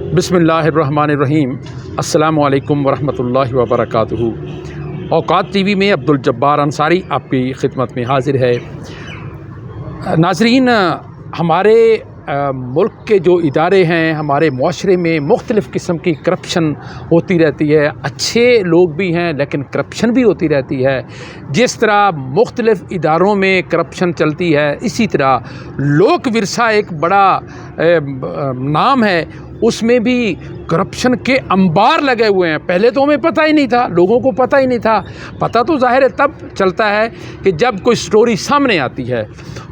बिस्मिल्लाहिर्रहमानिर्रहीम। अस्सलामु अलैकुम वरहमतुल्लाहि वबरकातुहू। औकात टीवी में अब्दुल जब्बार अंसारी आपकी खिदमत में हाजिर है। नाज़रीन, हमारे मुल्क के जो इदारे हैं, हमारे मुआशरे में मुख्तलिफ़ किस्म की करप्शन होती रहती है। अच्छे लोग भी हैं लेकिन करप्शन भी होती रहती है। जिस तरह मुख्तलिफ़ इदारों में करप्शन चलती है, इसी तरह लोक विरसा एक बड़ा नाम है, उसमें भी करप्शन के अंबार लगे हुए हैं। पहले तो हमें पता ही नहीं था, लोगों को पता ही नहीं था। पता तो ज़ाहिर है तब चलता है कि जब कोई स्टोरी सामने आती है।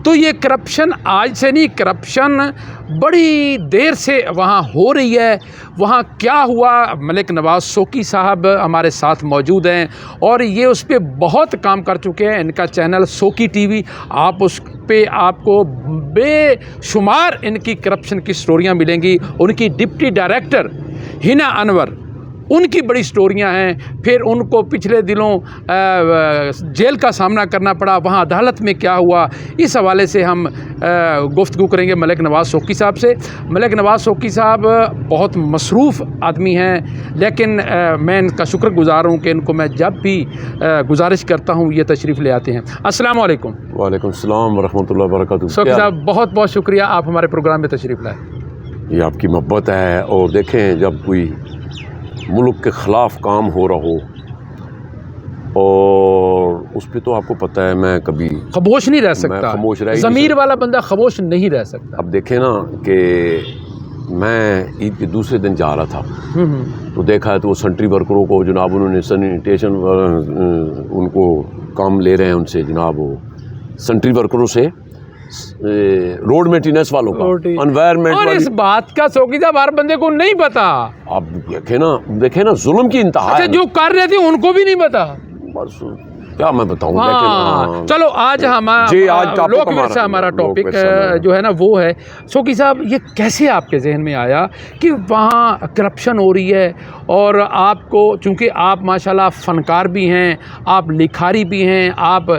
तो ये करप्शन आज से नहीं, करप्शन बड़ी देर से वहाँ हो रही है। वहाँ क्या हुआ, मलिक नवाज़ शौकी साहब हमारे साथ मौजूद हैं और ये उस पर बहुत काम कर चुके हैं। इनका चैनल शौकी टीवी, आप उस पे आपको बेशुमार इनकी करप्शन की स्टोरियाँ मिलेंगी। उनकी डिप्टी डायरेक्टर हिना अनवर, उनकी बड़ी स्टोरियां हैं। फिर उनको पिछले दिनों जेल का सामना करना पड़ा, वहाँ अदालत में क्या हुआ, इस हवाले से हम गुफ्तगू करेंगे मलिक नवाज़ शौकी साहब से। मलिक नवाज़ शौकी साहब बहुत मसरूफ़ आदमी हैं, लेकिन मैं इनका शुक्रगुज़ार हूँ कि इनको मैं जब भी गुजारिश करता हूँ ये तशरीफ़ ले आते हैं। अस्सलाम वालेकुम। वालेकुम सलाम वरहमतुल्लाहि वबरकातुहू। शौकी साहब, बहुत बहुत शुक्रिया, आप हमारे प्रोग्राम में तशरीफ़ लाए। ये आपकी मोहब्बत है। और देखें, जब कोई मुल्क के ख़िलाफ़ काम हो रहा हो और उस पर तो आपको पता है मैं कभी खामोश नहीं रह सकता। खामोश रह ज़मीर वाला बंदा खामोश नहीं रह सकता। अब देखें ना कि मैं ईद के दूसरे दिन जा रहा था तो देखा है तो वो सेंट्री वर्करों को जनाब उन्होंने सैनिटेशन उनको काम ले रहे हैं उनसे, जनाब वो सेंट्री वर्करों से रोड मेंटेनेंस वालों का, एनवायरनमेंट। और इस बात का शौकी साहब हर बंदे को नहीं पता। आप देखे ना जुल्म की इंतहा। अच्छा, जो कर रहे थे उनको भी नहीं पता। बस क्या मैं बताऊं। हाँ, चलो आज हमारा लोक विरसा हमारा टॉपिक जो है ना वो है। शौकी साहब, ये कैसे आपके जहन में आया कि वहाँ करप्शन हो रही है और आपको, चूँकि आप माशाल्लाह फ़नकार भी हैं, आप लिखारी भी हैं, आप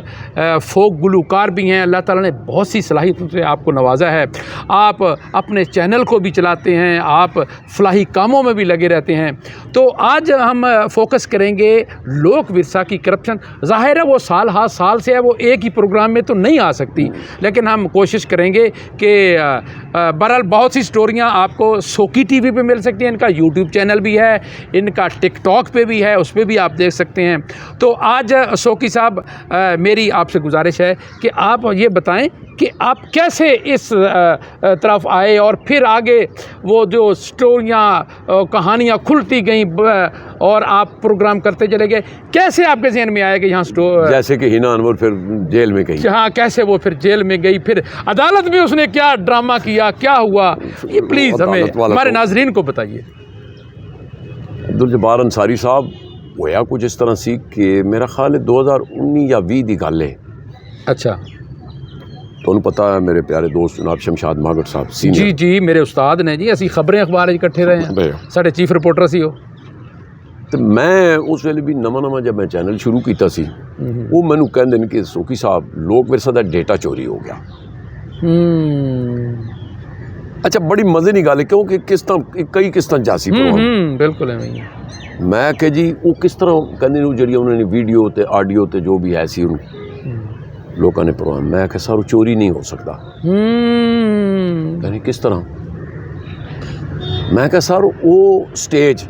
फोक गुलूकार भी हैं, अल्लाह ताला ने बहुत सी सलाहियतों से आपको नवाजा है। आप अपने चैनल को भी चलाते हैं, आप फलाही कामों में भी लगे रहते हैं। तो आज हम फोकस करेंगे लोक विरसा की करप्शन। ज़ाहिर है वो साल हर साल से है, वो एक ही प्रोग्राम में तो नहीं आ सकती, लेकिन हम कोशिश करेंगे कि बहरहाल बहुत सी स्टोरियां आपको शौकी टीवी पे मिल सकती हैं। इनका यूट्यूब चैनल भी है, इनका टिकटॉक पे भी है, उस पर भी आप देख सकते हैं। तो आज शौकी साहब, मेरी आपसे गुजारिश है कि आप ये बताएं कि आप कैसे इस तरफ आए और फिर आगे वो जो स्टोरियाँ कहानियाँ खुलती गईं और आप प्रोग्राम करते चले गए। कैसे आपके जहन में आया कि यहाँ जैसे कि हिना अनवर फिर जेल में गई। हाँ, कैसे वो फिर जेल में गई, फिर अदालत में उसने क्या ड्रामा किया, क्या हुआ, ये प्लीज़ हमें हमारे नाजरीन को बताइए। अब्दुल जब्बार अंसारी साहब होया कुछ इस तरह सी कि मेरा ख्याल है 2019 या 20 की गल है। अच्छा, ਤੁਹਾਨੂੰ ਪਤਾ ਹੈ ਮੇਰੇ ਪਿਆਰੇ ਦੋਸਤ ਜਨਾਬ ਸ਼ਮਸ਼ਾਦ ਮਾਗੜ ਸਾਹਿਬ ਸੀਨੀਅਰ। ਜੀ ਮੇਰੇ ਉਸਤਾਦ ਨੇ ਜੀ, ਅਸੀਂ ਖਬਰਾਂ ਅਖਬਾਰ 'ਚ ਇਕੱਠੇ ਰਹੇ ਹਾਂ, ਸਾਡੇ ਚੀਫ ਰਿਪੋਰਟਰ ਸੀ ਉਹ। ਤੇ ਮੈਂ ਉਸ ਵੇਲੇ ਵੀ ਨਵਾਂ ਜਦ ਮੈਂ ਚੈਨਲ ਸ਼ੁਰੂ ਕੀਤਾ ਸੀ, ਉਹ ਮੈਨੂੰ ਕਹਿੰਦੇ ਨੇ ਕਿ ਸ਼ੌਕੀ ਸਾਹਿਬ ਲੋਕ ਵਿਰਸਾ ਦਾ ਡੇਟਾ ਚੋਰੀ ਹੋ ਗਿਆ। ਅੱਛਾ, ਬੜੀ ਮਜ਼ੇ ਦੀ ਗੱਲ ਹੈ ਕਿਉਂਕਿ ਕਈ ਕਿਸ਼ਤਾਂ ਜਾਸੀ ਪ੍ਰੋਗਰਾਮ ਬਿਲਕੁਲ ਐਵੇਂ ਹੀ ਹੈ। ਮੈਂ ਕਿ ਜੀ ਉਹ ਕਿਸ ਤਰ੍ਹਾਂ ਕਹਿੰਦੇ ਨੇ ਜਿਹੜੀ ਉਹਨਾਂ ਨੇ ਵੀਡੀਓ ਤੇ ਆਡੀਓ ਤੇ ਜੋ ਵੀ ਹੈ ਸੀ ਉਹਨੂੰ ਲੋਕਾਂ ਨੇ ਪ੍ਰੋਗਰਾਮ, ਮੈਂ ਕਿ ਸਰ ਉਹ ਚੋਰੀ ਨਹੀਂ ਹੋ ਸਕਦਾ। ਕਹਿੰਦੇ ਕਿਸ ਤਰ੍ਹਾਂ? ਮੈਂ ਕਿਹਾ ਸਰ ਉਹ ਸਟੇਜ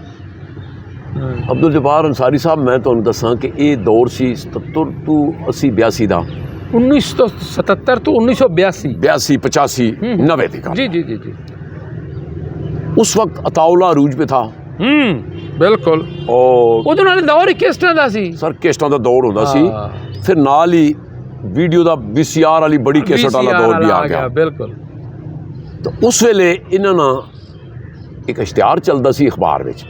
ਅਬਦੁਲ ਜੱਬਾਰ ਅੰਸਾਰੀ ਸਾਹਿਬ, ਮੈਂ ਤੁਹਾਨੂੰ ਦੱਸਾਂ ਕਿ ਇਹ ਦੌਰ ਸੀ 77 ਤੋਂ 80 82 ਦਾ। 1977 ਤੋਂ 1982 82 85 90 ਦੀ ਗੱਲ। जी। ਉਸ ਵਕਤ ਅਤਾਉਲਾ ਅਰੂਜ पे था। ਬਿਲਕੁਲ। ਔਰ ਉਹਦੇ ਨਾਲ ਦੌਰ ਕਿਸ ਤਰ੍ਹਾਂ ਦਾ ਸੀ ਸਰ? ਕਿਸ਼ਤਾਂ ਦਾ ਦੌਰ ਹੁੰਦਾ ਸੀ, ਫਿਰ ਨਾਲ ਹੀ ਵੀਡੀਓ ਦਾ VCR ਵਾਲੀ ਬੜੀ ਕੈਸਟ ਵਾਲਾ ਦੌਰ ਵੀ ਆ ਗਿਆ। ਬਿਲਕੁਲ। ਤਾਂ ਉਸ ਵੇਲੇ ਇਹਨਾਂ ਨਾਲ ਇੱਕ ਇਸ਼ਤਿਹਾਰ ਚੱਲਦਾ ਸੀ ਅਖਬਾਰ ਵਿੱਚ,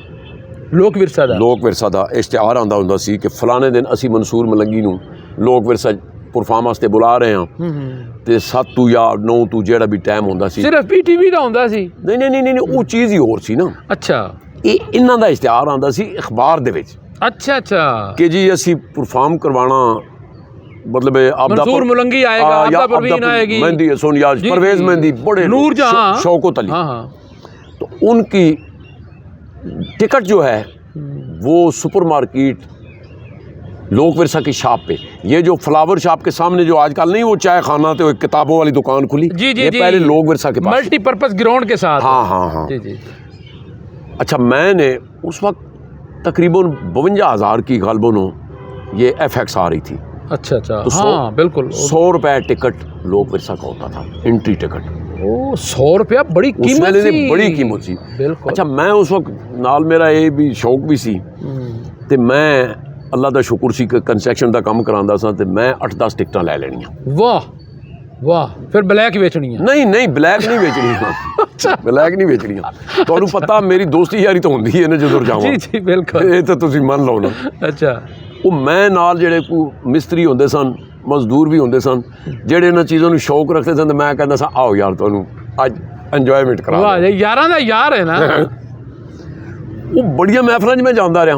ਲੋਕ ਵਿਰਸਾ ਦਾ ਇਸ਼ਤਿਹਾਰ ਆਉਂਦਾ ਹੁੰਦਾ ਸੀ ਕਿ ਫਲਾਣੇ ਦਿਨ ਅਸੀਂ ਮਨਸੂਰ ਮਲੰਗੀ ਨੂੰ ਲੋਕ ਵਿਰਸਾ ਪਰਫਾਰਮ ਵਾਸਤੇ ਬੁਲਾ ਰਹੇ ਹਾਂ ਤੇ 7 ਤੋਂ ਜਾਂ 9 ਤੋਂ ਜਿਹੜਾ ਵੀ ਟਾਈਮ ਹੁੰਦਾ ਸੀ। ਸਿਰਫ PTV ਦਾ ਹੁੰਦਾ ਸੀ? ਨਹੀਂ, ਉਹ ਚੀਜ਼ ਹੀ ਹੋਰ ਸੀ ਨਾ। ਅੱਛਾ, ਇਹ ਇਹਨਾਂ ਦਾ ਇਸ਼ਤਿਹਾਰ ਆਉਂਦਾ ਸੀ ਅਖਬਾਰ ਦੇ ਵਿੱਚ। ਅੱਛਾ ਕਿ ਜੀ ਅਸੀਂ ਪਰਫਾਰਮ ਕਰਵਾਉਣਾ, मतलब मंसूर मुलंगी आएगा, आपदा परवीन आएगी, मेहंदी सोनियाज, परवेज मेहंदी, बड़े नूर जहां, शौकत अली। तो उनकी टिकट जो है वो सुपरमार्केट लोक विरसा की शॉप पे, ये जो फ्लावर शॉप के सामने जो आजकल नहीं वो चाय खाना तो एक किताबों वाली दुकान खुली, जी जी ये जी, पहले लोक विरसा के पास मल्टीपर्पज ग्राउंड के साथ। हाँ हाँ हाँ जी जी। अच्छा, मैंने उस वक्त तकरीबन 52,000 की गालबनो ये FX आ रही थी। अच्छा अच्छा, तो हाँ बिल्कुल। 100 रुपये टिकट लोक विरसा का होता था, एंट्री टिकट। ओ 100 रुपया, बड़ी उस कीमत वेले सी। ने बड़ी कीमत सी। बिल्कुल। अच्छा, मैं उस वक्त नाल मेरा ये भी शौक भी सी ते मैं अल्लाह दा शुक्र सी कि कंस्ट्रक्शन का काम करांदा सा ते मैं 8-10 टिकटां लै लेनियां। वाह वाह, फिर ब्लैक बेचनी है? नहीं नहीं, ब्लैक नहीं बेचनी, ब्लैक नहीं बेचनी। ਤੁਹਾਨੂੰ ਪਤਾ ਮੇਰੀ ਦੋਸਤੀ ਯਾਰੀ ਤਾਂ ਹੁੰਦੀ ਹੈ ਨਾ ਜਦੋਂ ਜਾਵਾਂ। ਜੀ ਜੀ ਬਿਲਕੁਲ, ਇਹ ਤਾਂ ਤੁਸੀਂ ਮੰਨ ਲਓ ਨਾ। ਅੱਛਾ। ਉਹ ਮੈਂ ਨਾਲ ਜਿਹੜੇ ਕੋਈ ਮਿਸਤਰੀ ਹੁੰਦੇ ਸਨ, ਮਜ਼ਦੂਰ ਵੀ ਹੁੰਦੇ ਸਨ, ਜਿਹੜੇ ਇਹਨਾਂ ਚੀਜ਼ਾਂ ਨੂੰ ਸ਼ੌਕ ਰੱਖਦੇ ਸਨ, ਤੇ ਮੈਂ ਕਹਿੰਦਾ ਸਾਂ ਆਓ ਯਾਰ ਤੁਹਾਨੂੰ ਅੱਜ ਇੰਜੋਇਮੈਂਟ ਕਰਾ। ਵਾਹ ਜੀ, ਯਾਰਾਂ ਦਾ ਯਾਰ ਹੈ ਨਾ। ਉਹ ਬੜੀਆਂ ਮਹਿਫਲਾਂ 'ਚ ਮੈਂ ਜਾਂਦਾ ਰਿਹਾ।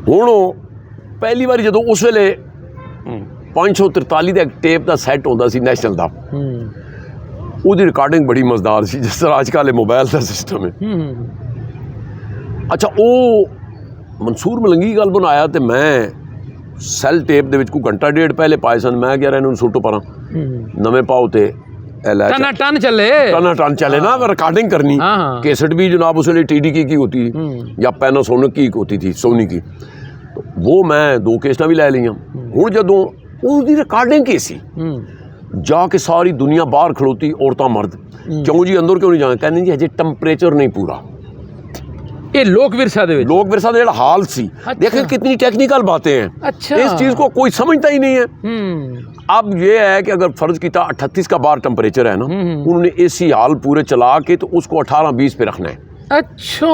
ਹੁਣ ਉਹ ਪਹਿਲੀ ਵਾਰੀ ਜਦੋਂ ਉਸ ਵੇਲੇ 543 ਦਾ ਇੱਕ ਟੇਪ ਦਾ ਸੈੱਟ ਹੁੰਦਾ ਸੀ ਨੈਸ਼ਨਲ ਦਾ, ਉਹਦੀ ਰਿਕਾਰਡਿੰਗ ਬੜੀ ਮਜ਼ੇਦਾਰ ਸੀ, ਜਿਸ ਤਰ੍ਹਾਂ ਅੱਜ ਕੱਲ੍ਹ ਮੋਬਾਈਲ ਦਾ ਸਿਸਟਮ ਹੈ। ਅੱਛਾ, ਉਹ ਮਨਸੂਰ ਮਲੰਗੀ ਗੱਲ ਬਣਾਇਆ ਤੇ ਮੈਂ ਸੈੱਲ ਟੇਪ ਦੇ ਵਿੱਚ ਕੋਈ ਘੰਟਾ ਡੇਢ ਪਹਿਲੇ ਪਾਏ ਸਨ। ਮੈਂ ਕਿਹਾ ਇਹਨੂੰ ਸੁੱਟੋ ਪਰਾਂ, ਨਵੇਂ ਪਾਓ ਤੇ टन टन चले, टन चले ना, रिकॉर्डिंग करनी। कैसेट भी जनाब उस वे TD की होती या पैनासोनिक की होती थी, सोनी की। तो वो मैं 2 कैसेटां भी लै लियां। हुण जदों उसदी रिकॉर्डिंग की सी, जाके सारी दुनिया बाहर खड़ोती, औरतां मर्द, क्यों जी अंदर क्यों नहीं जाना? कहंदे जी अजे टैंपरेचर नहीं पूरा। ये लोक विरसा दे लोक विरसा का हाल सी। अच्छा। देखें कितनी टेक्निकल बातें हैं। अच्छा। इस चीज़ को कोई समझता ही नहीं है। अब ये है कि अगर फर्ज किया 38 का बाहर टेम्परेचर है ना, उन्होंने AC हाल पूरे चला के तो उसको 18-20 पे रखना है। अच्छा,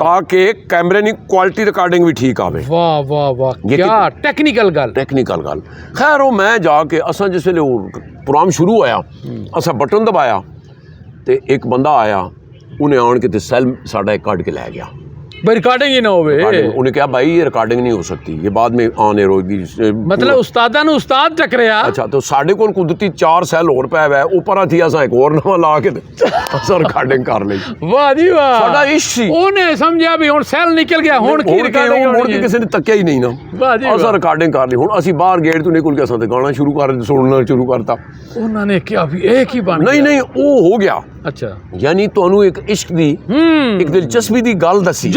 ताकि कैमरे की क्वालिटी रिकॉर्डिंग भी ठीक आवे। वाह वाह वाह, क्या टेक्निकल गल। टेक्निकल गल। खैर वो मैं जाके असा जिस वे प्रोग्राम शुरू होया, असा बटन दबाया तो एक बंदा आया, उन्हें आन के सैल साडा एक कट के लै गया। भाई रिकॉर्डिंग ही ना होवे। उन्हें कहा भाई ये रिकॉर्डिंग नहीं हो सकती, ये बाद में आने रोगी। मतलब उस्तादा ने उस्ताद टकरिया। अच्छा, तो साढ़े को कुदरती 4 सैल होर पै है, ऊपर थी असा एक और नवा ला के असा रिकॉर्डिंग कर ली। वाह जी वाह, साडा इश्क सी। ओने समझिया भी हुण सैल निकल गया, हुण की रिकॉर्डिंग मुड़ के किसी ने तक्या ही नहीं ना। वाह जी, असा रिकॉर्डिंग कर ली। हुण असी बाहर गेट तो निकल के असा ते गाना शुरू कर सुनना शुरू करता। उन्होंने क्या भी एक ही बन नहीं नहीं, वो हो गया। अच्छा, यानी तुहानू एक इश्क दी, एक दिलचस्पी दी गल दसी,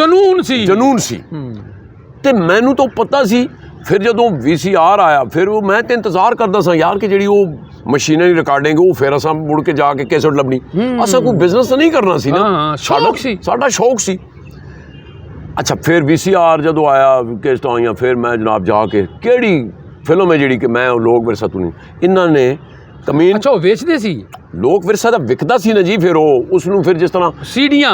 जनून सी ते मैनू तो पता सी। फिर जदों VCR आया, फिर वो मैं तो इंतजार करता सा यार कि जी वो मशीनरी रिकॉर्डिंग वो फिर असा मुड़ के जाके कैसेट लभनी। असा कोई बिजनेस तो नहीं करना सी ना, शौक सी, साडा शौक सी। अच्छा, फिर VCR जदों आया, कैसेट आईयां, फिर मैं जनाब जाके केड़ी फिल्म है जी कि मैं लोक विरसा तू नहीं इन्होंने कमीन। अच्छा, वो बेचते सी लोक विरसा दा विकदा सी ना जी। फिर वो उसनू फिर जिस तरह सीडियां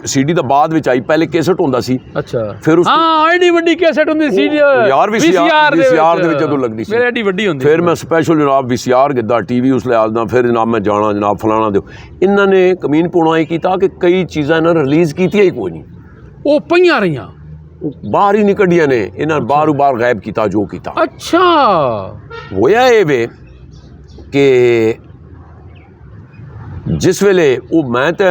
CD दा बाद विच आई, पहले कैसेट होंदा सी। अच्छा, फिर उस हां एडी वड्डी कैसेट हुंदी सी यार VCR दे विच जदों लगदी सी, मेरे एडी वड्डी हुंदी। फिर मैं स्पेशल जनाब VCR गिद्दा TV उस लिहाज ना, फिर जनाब मैं जाना जनाब फलाना दो। इन्होंने कमीन पुणा ही कीता कि कई चीज़ां इन्हां रिलीज़ कीतियां ही कोई नहीं, वो पईयां रहियां, बाहर ही नहीं कड्डियां ने। इन्हां बाहरों बाहर गायब कीता जो कीता। अच्छा, होया ये वे कि जिस वेले वो मैं तो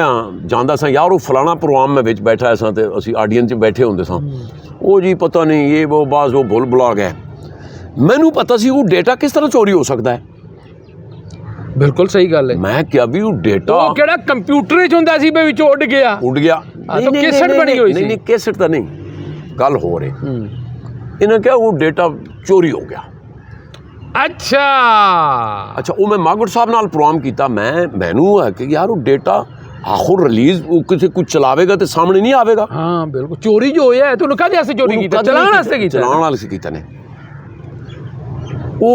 जांदा सा यार, वो फलाना प्रोग्राम में विच बैठा है सा ते असी ऑडियंस च बैठे होंदे सा, वो जी पता नहीं ये वो बाज वो भुल भुला गए। मैनू पता सी वो डेटा किस तरह चोरी हो सकता है। बिल्कुल सही गल है। मैं क्या भी वो डेटा वो केड़ा कंप्यूटर च हुंदा सी बे विच उड़ गया नहीं, तो कैसेट बनी हुई सी। नहीं कैसेट तो नहीं, गल हो रही इन्हें क्या वो डेटा चोरी हो गया। अच्छा अच्छा, वो मैं मागुर साहब नाल प्रोग्राम किया। मैनू है कि यार वो डेटा आखिर रिलीज किसी कुछ चलावेगा तो सामने नहीं आवेगा। हाँ बिल्कुल, चोरी जो होया है तो कहदे वास्ते चोरी कीता? चलाण वास्ते कीता। चलाण वास्ते कीता ने। वो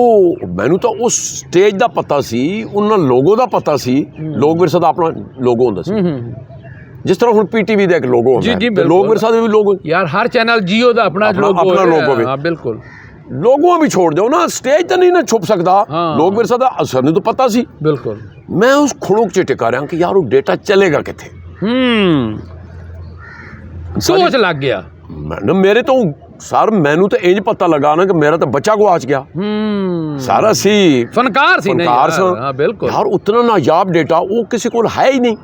मैनू तो उस स्टेज दा पता सी, उन्हां लोगो दा पता सी। लोक विरसा दा अपना लोगो हुंदा सी, जिस तरह हुण PTV दा एक लोगो हुंदा है, लोक विरसा दा भी लोगो यार, हर चैनल जियो दा अपना लोगो है। हाँ बिल्कुल, लोगों भी छोड़ दो ना, स्टेज तो नहीं ना छुप सकता। लोक विरसा दा असर ने तो पता सी। बिल्कुल, मैं उस खुणुक च टिका रहा कि यार वो डेटा चलेगा किथे। सोच लग गया मेरे तो सर, मैनू तो इंज पता लगा ना कि मेरा तो बच्चा गुआच गया। सारा सी फनकार सी। फनकार सा। बिल्कुल यार उतना नायाब डेटा वो किसी को है ही नहीं।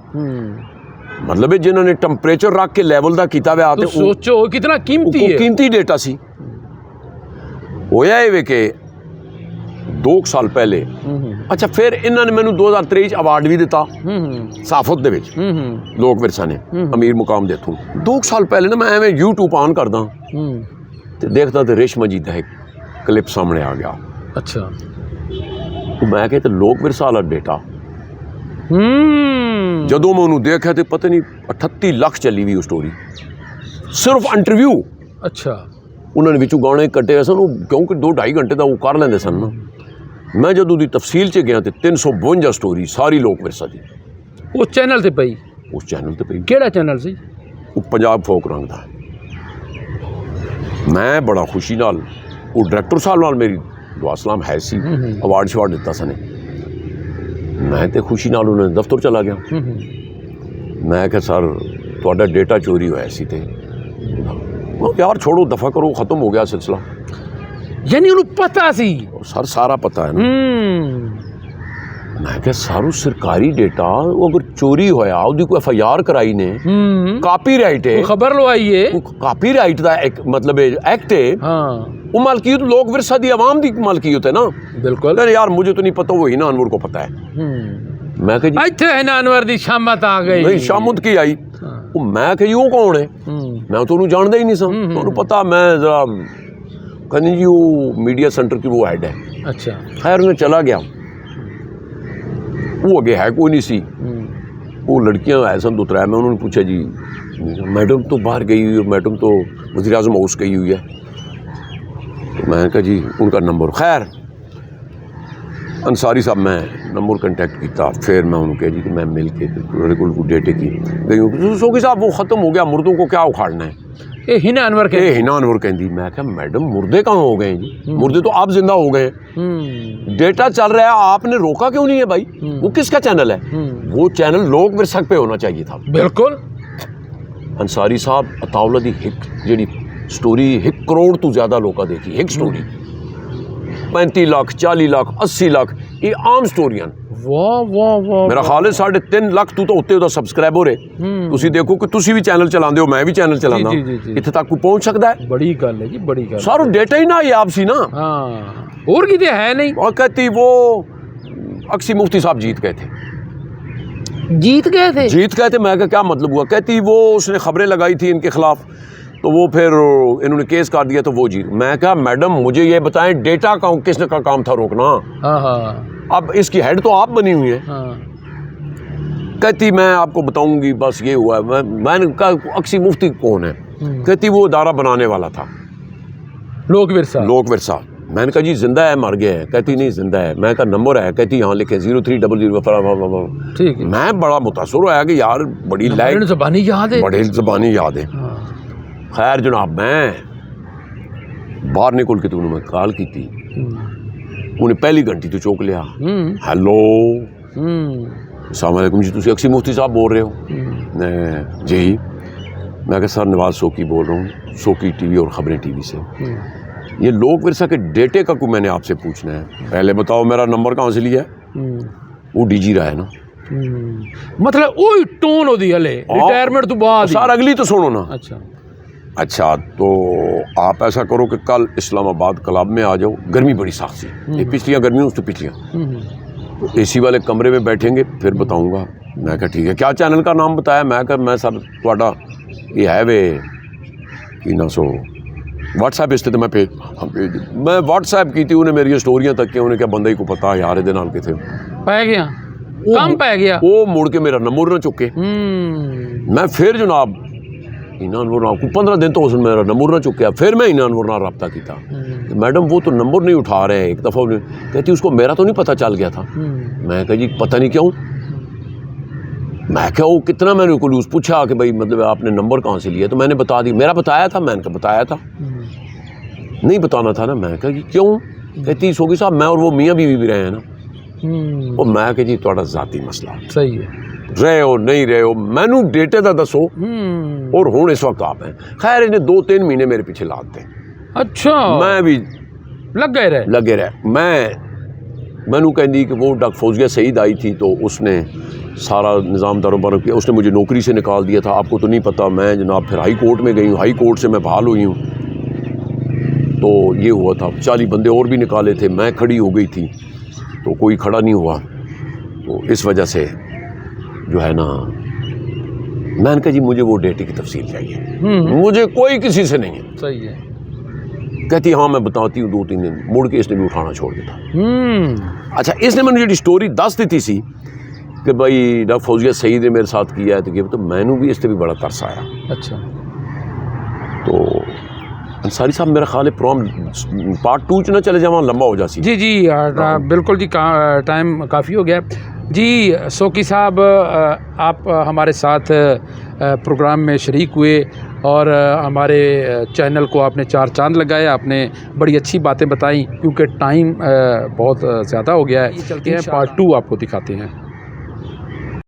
ਮਤਲਬ ਜਿਨ੍ਹਾਂ ਨੇ ਟੈਂਪਰੇਚਰ ਰੱਖ ਕੇ ਲੈਵਲ ਦਾ ਕੀਤਾ ਹੋਇਆ तो सोचो कितना कीमती है। कीमती डेटा सी होया ਇਹ ਵੇ ਕਿ 2 ਸਾਲ ਪਹਿਲੇ ਅੱਛਾ ਫਿਰ ਇਹਨਾਂ ਨੇ ਮੈਨੂੰ 2023 ਚ ਅਵਾਰਡ ਵੀ ਦਿੱਤਾ ਸਾਫਤ ਦੇ ਵਿੱਚ ਲੋਕ ਵਿਰਸਾ ਨੇ ਅਮੀਰ ਮੁਕਾਮ ਦੇ ਥੂ 2 ਸਾਲ ਪਹਿਲੇ ਨਾ ਮੈਂ ਐਵੇਂ YouTube ਆਨ ਕਰਦਾ ਤੇ ਦੇਖਦਾ ਤੇ ਰੇਸ਼ਮਾ ਜੀ ਦਾ ਇੱਕ ਕਲਿੱਪ ਸਾਹਮਣੇ ਆ ਗਿਆ। अच्छा ਮੈਂ ਕਿਹਾ ਤੇ ਲੋਕ ਵਿਰਸਾ ਵਾਲਾ ਡੇਟਾ ਜਦੋਂ ਮੈਂ ਉਹਨੂੰ ਦੇਖਿਆ ਤੇ ਪਤਾ ਨਹੀਂ 38 ਲੱਖ ਚੱਲੀ ਵੀ ਉਹ ਸਟੋਰੀ ਸਿਰਫ ਇੰਟਰਵਿਊ। अच्छा ਉਹਨਾਂ ਨੇ ਵਿੱਚੋਂ ਗਾਣੇ ਕੱਟੇ ਸਨ ਉਹ ਕਿਉਂਕਿ 2-2.5 ਘੰਟੇ ਦਾ ਉਹ ਕਰ ਲੈਂਦੇ ਸਨ ਨਾ। ਮੈਂ ਜਦੋਂ ਦੀ ਤਫਸੀਲ 'ਚ ਗਿਆ ਤੇ 352 ਸਟੋਰੀ ਸਾਰੀ ਲੋਕ ਵਿਰਸਾ ਦੀ उस चैनल ते पई। ਉਸ ਚੈਨਲ ਤੇ ਪਈ। केड़ा चैनल सी? ਉਹ ਪੰਜਾਬ ਫੋਕ ਰੰਗ ਦਾ। ਮੈਂ ਬੜਾ ਖੁਸ਼ੀ ਨਾਲ ਉਹ ਡਾਇਰੈਕਟਰ ਸਾਹਿਬ ਨਾਲ ਮੇਰੀ ਦੁਆ ਸਲਾਮ ਹੈ ਸੀ ਅਵਾਰਡ ਸ਼ਵਾਰਡ ਦਿੱਤਾ ਸਨੇ। ਮੈਂ ਤੇ ਖੁਸ਼ੀ ਨਾਲ ਉਹਨਾਂ ਦੇ ਦਫ਼ਤਰ ਚਲਾ ਗਿਆ। ਮੈਂ ਕਿਹਾ ਸਰ ਤੁਹਾਡਾ ਡੇਟਾ ਚੋਰੀ ਹੋਇਆ ਸੀ ਤੇ ਉਹ ਯਾਰ ਛੋੜੋ ਦਫਾ ਕਰੋ ਖਤਮ ਹੋ ਗਿਆ ਸਿਲਸਿਲਾ। यानी उन्हें पता सी। ਸਰ ਸਾਰਾ ਪਤਾ ਹੈ ਨਾ। ਮੈਂ ਕਿਹਾ ਸਾਰੂ ਸਰਕਾਰੀ ਡੇਟਾ ਉਹ ਅਗਰ ਚੋਰੀ ਹੋਇਆ ਉਹਦੀ ਕੋਈ FIR ਕਰਾਈ ਨੇ ਕਾਪੀਰਾਈਟ ਹੈ खबर लो आई है। ਕਾਪੀਰਾਈਟ ਦਾ ਇੱਕ ਮਤਲਬ ਐਕਟ ਹੈ। हाँ वो मालकियत लोक विरसा दी आवाम दी मालकियत है ना। बिल्कुल। अरे यार मुझे तो नहीं पता वो हिना अनवर को पता है। मैं कहा जी इत्थे हिना अनवर दी शामत आ गई। नहीं शामुद की आई वो मैं कहा जी वो कौन है मैं तो उन्हें जानता ही नहीं सा उन्हें पता मैं जरा कहनी जी वो मीडिया सेंटर की वो हेड है। अच्छा खैर मैं चला गया वो अगे है कोई नहीं सी वो लड़कियां आए सन 2-3 मैं उन्होंने पूछा जी मैडम तो बाहर गई हुई है मैडम तो वज़ीर आज़म हाउस गई हुई है। तो मैं कहा जी उनका नंबर खैर अंसारी साहब मैं नंबर कंटेक्ट किया फिर मैं उन्होंने कहा जी कि मैं मिल के को डेटे की गई सो कि साहब वो ख़त्म हो गया मुर्दों को क्या उखाड़ना है। ये हिना अनवर के हिना अनवर कहती मैं क्या मैडम मुर्दे कहाँ हो गए जी मुर्दे तो आप जिंदा हो गए डेटा चल रहा है आपने रोका क्यों नहीं है भाई वो किसका चैनल है वो चैनल लोक विरसा पे होना चाहिए था। बिल्कुल। अंसारी साहब अताउला दी हिक जी स्टोरी 1 करोड़ तो ज़्यादा लोग देखी एक स्टोरी 35 लाख 40 लाख 80 लाख ये आम स्टोरियां वाह वाह वाह मेरा ख्याल है 3.5 लाख तू तो उत्ते सबसक्राइबर है तुसी देखो कि तुसी भी चैनल चलाते हो मैं भी चैनल चलाना इत्थे तक कोई पहुंच सकता है। बड़ी गल है जी बड़ी गल सारा डेटा ही ना याब सी ना। हाँ और किते है नहीं और कहती वो अक्सी मुफ्ती साहब जीत गए थे जीत गए थे मैं क्या मतलब हुआ कहती वो उसने खबरें लगाई थी इनके खिलाफ तो वो फिर इन्होंने केस कर दिया तो वो जीत। मैं क्या मैडम मुझे ये बताएं डेटा का किसने का काम था रोकना। हाँ अब इसकी हेड तो आप बनी हुई है। हाँ। कहती मैं आपको बताऊंगी बस ये हुआ है। मैंने कहा अक्सी मुफ्ती कौन है कहती वो दारा बनाने वाला था लोक विरसा। मैंने कहा जी जिंदा है मर गया है कहती नहीं जिंदा है। मैं कहा नंबर है कहती यहाँ लिखे 0300। ठीक है मैं बड़ा मुतासर होया कि यार बड़ी लाइक ज़बानी याद है बड़ी ज़बानी याद है। खैर जनाब मैं बाहर निकल के तो उन्होंने कॉल की थी उन्हें पहली घंटी तो चौक लिया हेलो अस्सलाम वालेकुम जी तुसी अक्सी मुफ्ती साहब बोल रहे हो जी मैं कहा सर नवाज सोकी बोल रहा हूँ सोकी टीवी और ख़बरें टीवी से ये लोक विरसा के डेटे का कोई मैंने आपसे पूछना है पहले बताओ मेरा नंबर कहाँ से लिया है वो डीजी रहा है ना मतलब वही टोन होती हले रिटायरमेंट तो बाद सर अगली तो सुनो ना। अच्छा तो आप ऐसा करो कि कल इस्लामाबाद क्लब में आ जाओ गर्मी बड़ी सख्त सी ये पिछलियाँ गर्मियों उससे पिछलियाँ AC वाले कमरे में बैठेंगे फिर बताऊंगा। मैं कहा ठीक है क्या चैनल का नाम बताया मैं कहा मैं सर थोड़ा ये है वे कि ना सो व्हाट्सएप इस मैं मैं व्हाट्सएप की थी उन्हें मेरी स्टोरियाँ तक के उन्हें क्या बंदे को पता यार दे नाल किथे पै गया कम पै गया वो मुड़ के मेरा नंबर ना चुके मैं फिर जनाब हिना अनवर को 15 दिन तो उसने मेरा नंबर ना चुकया फिर मैं हिना अनवर नाल रब्ता किया कि मैडम वो तो नंबर नहीं उठा रहे एक दफ़ा उन्हें कहती उसको मेरा तो नहीं पता चल गया था। मैं कहा जी पता नहीं क्यों मैं क्या वो कितना मैंने क्लूज पूछा कि भाई मतलब आपने नंबर कहाँ से लिया तो मैंने बता दी मेरा बताया था मैंने कहा बताया था नहीं बताना था ना। मैं कहा कि क्यों कहती सोगी साहब मैं और वो मियाँ बीवी भी रहे हैं ना और मैं कहा जी थोड़ा ज़ाती मसला सही है रहे हो नहीं रहे हो मैनू डेटे का दसो और हुण इस वक्त आप हैं। खैर इन्हें 2-3 महीने मेरे पीछे लाते अच्छा मैं भी लगे रहे मैं मैनू कहती कि वो डॉक्टर फौजिया सईद आई थी तो उसने सारा निज़ाम दारोमदार किया, उसने मुझे नौकरी से निकाल दिया था, आपको तो नहीं पता। मैं जनाब फिर हाई कोर्ट में गई हूँ, हाई कोर्ट से मैं बहाल हुई हूँ। तो ये हुआ था, 40 बंदे और भी निकाले थे, मैं खड़ी हो गई थी तो कोई खड़ा नहीं हुआ। तो इस वजह से जो है ना, मैंने कहा जी मुझे वो डेटे की तफसील चाहिए, मुझे कोई किसी से नहीं है। सही है। कहती हाँ मैं बताती हूँ, 2-3 दिन मुड़ के इसने भी उठाना छोड़ दिया। अच्छा, इसने मैंने जी स्टोरी दस दी थी कि भाई डॉक्टर फौजिया सईद ने मेरे साथ किया है, तो मैनू भी इससे भी बड़ा तरस आया। अच्छा, तो अंसारी साहब मेरा ख्याल है प्रोग्राम पार्ट 2 च ना चले जावा, लंबा हो जासी। जी जी बिल्कुल जी, टाइम काफ़ी हो गया जी। सोकी साहब, आप हमारे साथ प्रोग्राम में शरीक हुए और हमारे चैनल को आपने 4 चांद लगाए, आपने बड़ी अच्छी बातें बताई, क्योंकि टाइम बहुत ज़्यादा हो गया है। चलते हैं, पार्ट 2 आपको दिखाते हैं।